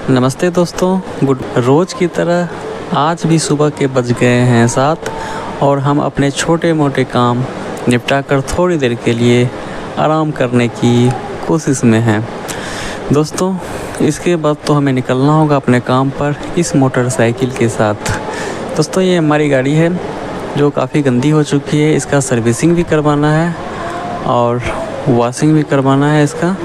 नमस्ते दोस्तों, गुड। रोज़ की तरह आज भी सुबह के बज गए हैं 7 और हम अपने छोटे मोटे काम निपटा कर थोड़ी देर के लिए आराम करने की कोशिश में हैं। दोस्तों, इसके बाद तो हमें निकलना होगा अपने काम पर इस मोटरसाइकिल के साथ। दोस्तों, ये हमारी गाड़ी है जो काफ़ी गंदी हो चुकी है। इसका सर्विसिंग भी करवाना है और वॉशिंग भी करवाना है इसका,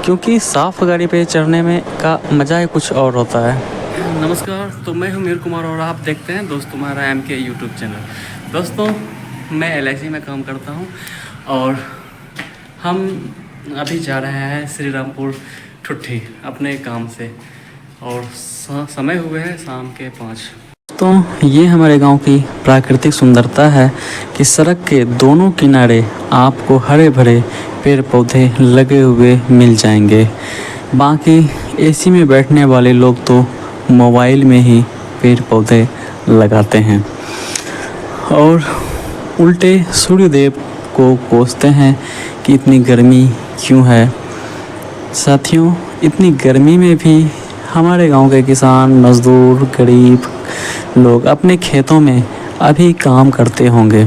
क्योंकि साफ़ गाड़ी पे चढ़ने में का मज़ा ही कुछ और होता है। नमस्कार, तो मैं हूं मीर कुमार और आप देखते हैं दोस्त तुम्हारा MK यूट्यूब चैनल। दोस्तों, मैं LIC में काम करता हूं और हम अभी जा रहे हैं श्री रामपुर ठुट्ठी अपने काम से और समय हुए हैं शाम के 5। तो ये हमारे गांव की प्राकृतिक सुंदरता है कि सड़क के दोनों किनारे आपको हरे भरे पेड़ पौधे लगे हुए मिल जाएंगे। बाकी AC में बैठने वाले लोग तो मोबाइल में ही पेड़ पौधे लगाते हैं और उल्टे सूर्यदेव को कोसते हैं कि इतनी गर्मी क्यों है। साथियों, इतनी गर्मी में भी हमारे गांव के किसान, मजदूर, गरीब लोग अपने खेतों में अभी काम करते होंगे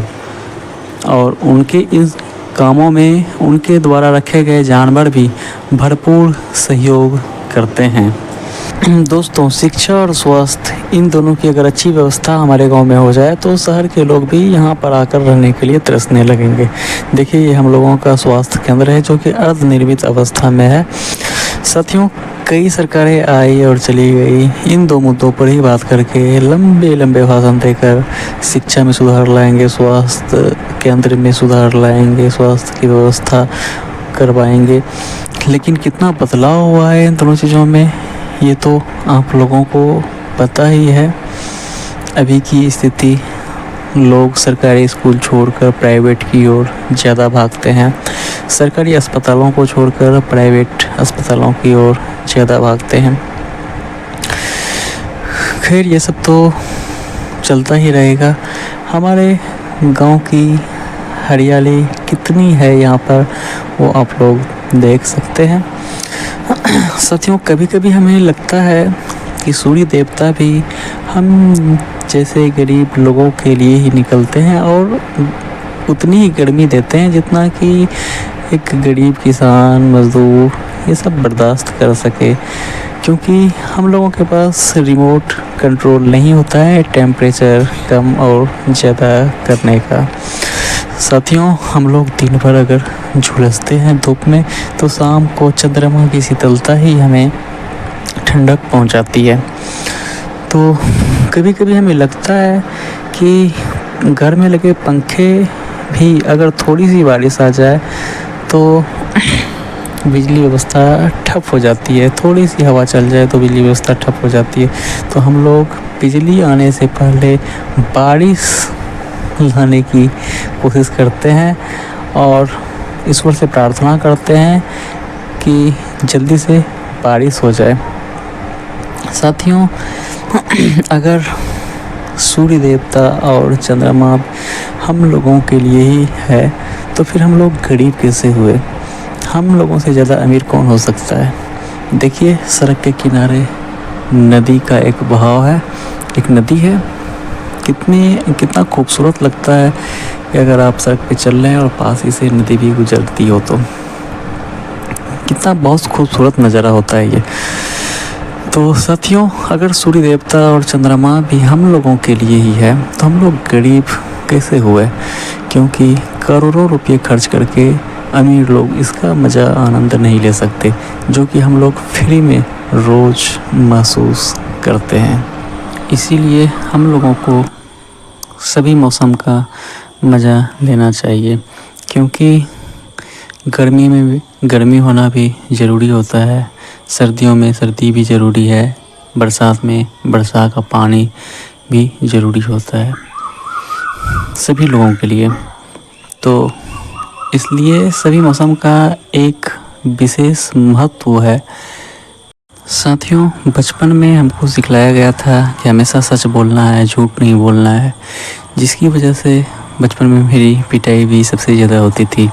और उनके इस कामों में उनके द्वारा रखे गए जानवर भी भरपूर सहयोग करते हैं। दोस्तों, शिक्षा और स्वास्थ्य इन दोनों की अगर अच्छी व्यवस्था हमारे गांव में हो जाए तो शहर के लोग भी यहां पर आकर रहने के लिए तरसने लगेंगे। देखिए, ये हम लोगों का स्वास्थ्य केंद्र है जो कि अर्धनिर्मित अवस्था में है। साथियों, कई सरकारें आई और चली गई, इन दो मुद्दों पर ही बात करके लंबे लंबे भाषण देकर शिक्षा में सुधार लाएंगे, स्वास्थ्य केंद्र में सुधार लाएंगे, स्वास्थ्य की व्यवस्था करवाएंगे, लेकिन कितना बदलाव हुआ है इन दोनों चीज़ों में ये तो आप लोगों को पता ही है। अभी की स्थिति, लोग सरकारी स्कूल छोड़कर प्राइवेट की ओर ज़्यादा भागते हैं, सरकारी अस्पतालों को छोड़कर प्राइवेट अस्पतालों की ओर ज़्यादा भागते हैं। खैर, ये सब तो चलता ही रहेगा। हमारे गांव की हरियाली कितनी है यहाँ पर, वो आप लोग देख सकते हैं। साथियों, कभी कभी हमें लगता है कि सूर्य देवता भी हम जैसे गरीब लोगों के लिए ही निकलते हैं और उतनी ही गर्मी देते हैं जितना कि एक गरीब किसान, मजदूर ये सब बर्दाश्त कर सके, क्योंकि हम लोगों के पास रिमोट कंट्रोल नहीं होता है टेम्परेचर कम और ज़्यादा करने का। साथियों, हम लोग दिन भर अगर झुलसते हैं धूप में तो शाम को चंद्रमा की शीतलता ही हमें ठंडक पहुंचाती है। तो कभी कभी हमें लगता है कि घर में लगे पंखे भी अगर थोड़ी सी बारिश आ जाए तो बिजली व्यवस्था ठप हो जाती है, थोड़ी सी हवा चल जाए तो बिजली व्यवस्था ठप हो जाती है। तो हम लोग बिजली आने से पहले बारिश लाने की कोशिश करते हैं और ईश्वर से प्रार्थना करते हैं कि जल्दी से बारिश हो जाए। साथियों, अगर सूर्य देवता और चंद्रमा हम लोगों के लिए ही है तो फिर हम लोग गरीब कैसे हुए? हम लोगों से ज़्यादा अमीर कौन हो सकता है? देखिए, सड़क के किनारे नदी का एक बहाव है, एक नदी है। कितना खूबसूरत लगता है कि अगर आप सड़क पे चल रहे हैं और पास ही से नदी भी गुजरती हो तो कितना बहुत खूबसूरत नज़ारा होता है ये। तो साथियों, अगर सूर्य देवता और चंद्रमा भी हम लोगों के लिए ही है तो हम लोग गरीब कैसे हुए? क्योंकि करोड़ों रुपये खर्च करके अमीर लोग इसका मज़ा आनंद नहीं ले सकते जो कि हम लोग फ्री में रोज़ महसूस करते हैं। इसीलिए हम लोगों को सभी मौसम का मज़ा लेना चाहिए, क्योंकि गर्मी में भी गर्मी होना भी ज़रूरी होता है, सर्दियों में सर्दी भी ज़रूरी है, बरसात में बरसात का पानी भी ज़रूरी होता है सभी लोगों के लिए। तो इसलिए सभी मौसम का एक विशेष महत्व है। साथियों, बचपन में हमको सिखलाया गया था कि हमेशा सच बोलना है, झूठ नहीं बोलना है, जिसकी वजह से बचपन में मेरी पिटाई भी सबसे ज़्यादा होती थी।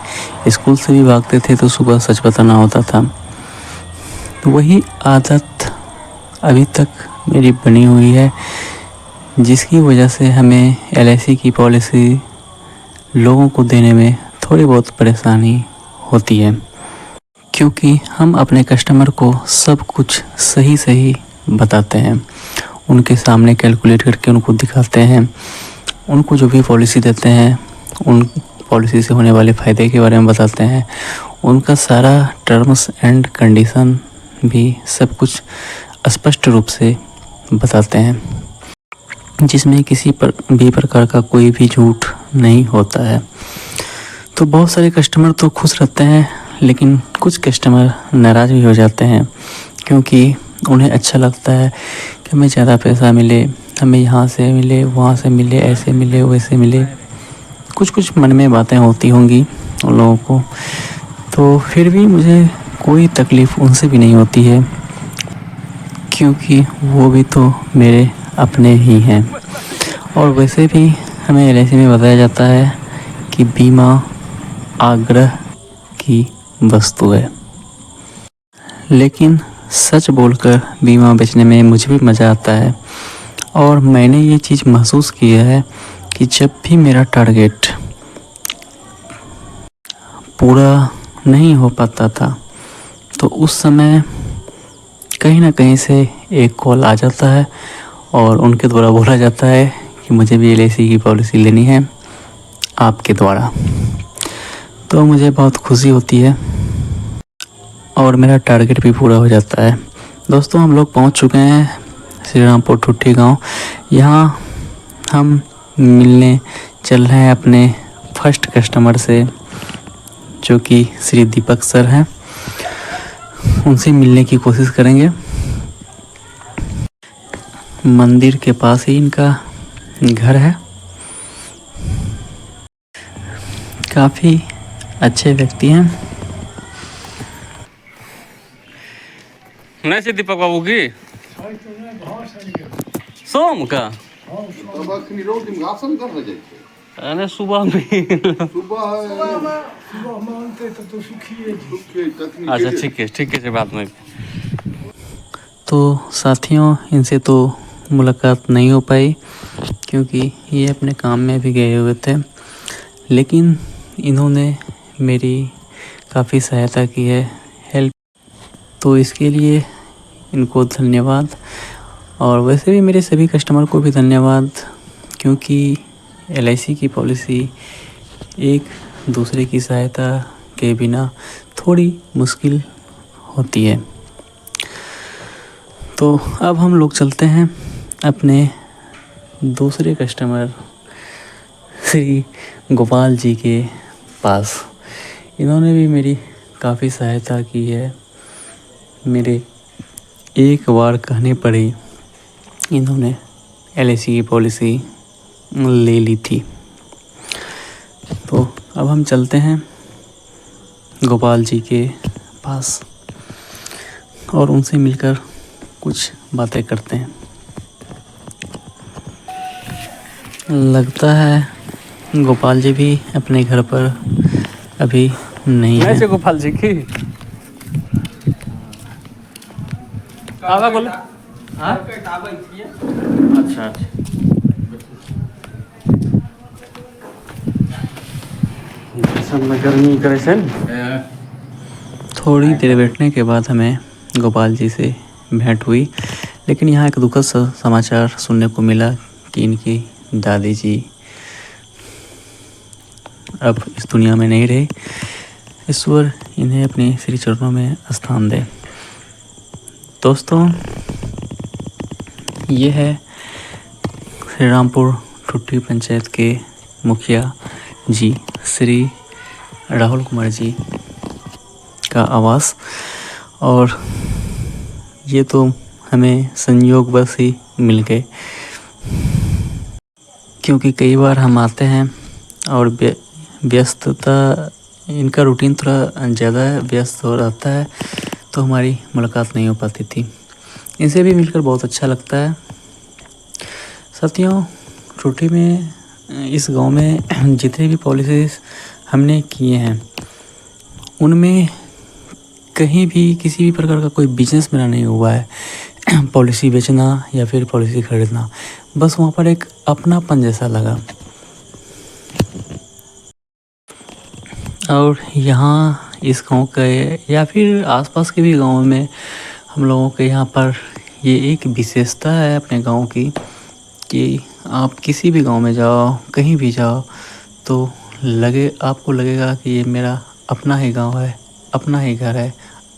स्कूल से भी भागते थे तो सुबह सच बताना होता था। वही आदत अभी तक मेरी बनी हुई है, जिसकी वजह से हमें LIC की पॉलिसी लोगों को देने में थोड़ी बहुत परेशानी होती है, क्योंकि हम अपने कस्टमर को सब कुछ सही सही बताते हैं, उनके सामने कैलकुलेट करके उनको दिखाते हैं, उनको जो भी पॉलिसी देते हैं उन पॉलिसी से होने वाले फ़ायदे के बारे में बताते हैं, उनका सारा टर्म्स एंड कंडीशन भी सब कुछ स्पष्ट रूप से बताते हैं, जिसमें किसी पर भी प्रकार का कोई भी झूठ नहीं होता है। तो बहुत सारे कस्टमर तो खुश रहते हैं, लेकिन कुछ कस्टमर नाराज़ भी हो जाते हैं, क्योंकि उन्हें अच्छा लगता है कि हमें ज़्यादा पैसा मिले, हमें यहाँ से मिले, वहाँ से मिले, ऐसे मिले, वैसे मिले। कुछ मन में बातें होती होंगी उन लोगों को, तो फिर भी मुझे कोई तकलीफ़ उनसे भी नहीं होती है, क्योंकि वो भी तो मेरे अपने ही हैं। और वैसे भी हमें LIC में बताया जाता है कि बीमा आग्रह की वस्तु है, लेकिन सच बोलकर बीमा बेचने में मुझे भी मज़ा आता है। और मैंने ये चीज़ महसूस किया है कि जब भी मेरा टारगेट पूरा नहीं हो पाता था, तो उस समय कहीं ना कहीं से एक कॉल आ जाता है और उनके द्वारा बोला जाता है कि मुझे भी LIC की पॉलिसी लेनी है आपके द्वारा। तो मुझे बहुत खुशी होती है और मेरा टारगेट भी पूरा हो जाता है। दोस्तों, हम लोग पहुंच चुके हैं श्री रामपुर ठुट्ठी गांव। यहाँ हम मिलने चल रहे हैं अपने फर्स्ट कस्टमर से, जो कि श्री दीपक सर हैं। उनसे मिलने की कोशिश करेंगे। मंदिर के पास ही इनका घर है। काफ़ी अच्छे व्यक्ति हैं। नहीं से दीपक बाबू की सोम का अरे सुबह में अच्छा ठीक है बात नहीं। तो साथियों, इनसे तो मुलाकात नहीं हो पाई, क्योंकि ये अपने काम में भी गए हुए थे, लेकिन इन्होंने मेरी काफ़ी सहायता की है, हेल्प। तो इसके लिए इनको धन्यवाद। और वैसे भी मेरे सभी कस्टमर को भी धन्यवाद, क्योंकि LIC की पॉलिसी एक दूसरे की सहायता के बिना थोड़ी मुश्किल होती है। तो अब हम लोग चलते हैं अपने दूसरे कस्टमर श्री गोपाल जी के पास। इन्होंने भी मेरी काफ़ी सहायता की है। मेरे एक बार कहने पर ही इन्होंने LIC की पॉलिसी ले ली थी। तो अब हम चलते हैं गोपाल जी के पास और उनसे मिलकर कुछ बातें करते हैं। लगता है गोपाल जी भी अपने घर पर अभी नहीं है। से गोपाल जी की आवा बोले अच्छा में गर्मी करे से थोड़ी देर बैठने के बाद हमें गोपाल जी से भेंट हुई, लेकिन यहाँ एक दुखद समाचार सुनने को मिला कि इनकी दादी जी अब इस दुनिया में नहीं रहे। ईश्वर इन्हें अपने श्री चरणों में स्थान दे। दोस्तों, ये है श्री रामपुर ठुट्ठी पंचायत के मुखिया जी श्री राहुल कुमार जी का आवास। और ये तो हमें संयोगवश ही मिल गए, क्योंकि कई बार हम आते हैं और व्यस्तता, इनका रूटीन थोड़ा ज़्यादा व्यस्त हो रहता है, तो हमारी मुलाकात नहीं हो पाती थी। इनसे भी मिलकर बहुत अच्छा लगता है। साथियों, ठुट्ठी में, इस गांव में जितने भी पॉलिसीज़ हमने किए हैं, उनमें कहीं भी किसी भी प्रकार का कोई बिजनेस मेरा नहीं हुआ है पॉलिसी बेचना या फिर पॉलिसी खरीदना, बस वहाँ पर एक अपनापन जैसा लगा। और यहाँ इस गांव के या फिर आसपास के भी गाँव में हम लोगों के यहाँ पर ये एक विशेषता है अपने गांव की कि आप किसी भी गांव में जाओ, कहीं भी जाओ, तो आपको लगेगा कि ये मेरा अपना ही गांव है, अपना ही घर है,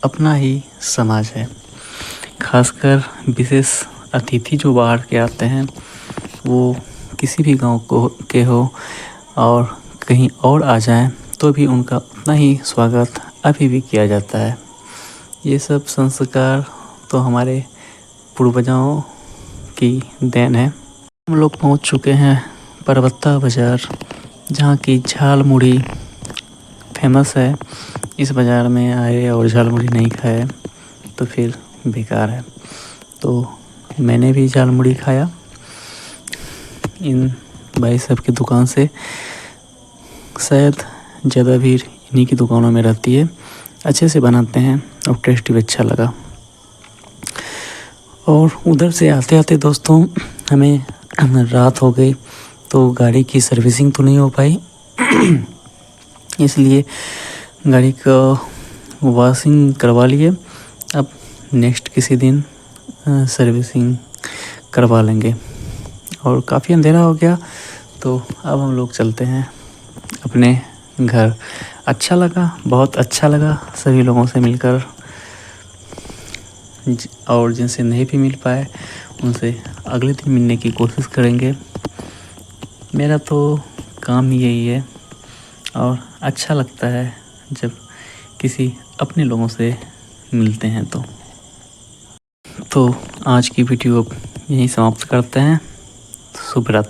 अपना ही समाज है। खासकर विशेष अतिथि जो बाहर के आते हैं, वो किसी भी गांव के हो और कहीं और आ जाएं, तो भी उनका उतना ही स्वागत अभी भी किया जाता है। ये सब संस्कार तो हमारे पूर्वजों की देन है। हम लोग पहुंच चुके हैं परबत्ता बाज़ार, जहाँ की झाल मुड़ी फेमस है। इस बाज़ार में आए और झाल मुड़ी नहीं खाए तो फिर बेकार है। तो मैंने भी झाल मुड़ी खाया इन भाई साहब की दुकान से। शायद ज़्यादा भीड़ इन्हीं की दुकानों में रहती है, अच्छे से बनाते हैं और टेस्ट भी अच्छा लगा। और उधर से आते आते दोस्तों हमें रात हो गई, तो गाड़ी की सर्विसिंग तो नहीं हो पाई इसलिए गाड़ी का वॉशिंग करवा लिए। अब नेक्स्ट किसी दिन सर्विसिंग करवा लेंगे। और काफ़ी अंधेरा हो गया, तो अब हम लोग चलते हैं अपने घर। अच्छा लगा, बहुत अच्छा लगा सभी लोगों से मिलकर, और जिनसे नहीं भी मिल पाए उनसे अगले दिन मिलने की कोशिश करेंगे। मेरा तो काम ही यही है और अच्छा लगता है जब किसी अपने लोगों से मिलते हैं। तो आज की वीडियो यहीं समाप्त करते हैं। शुभ रात्रि।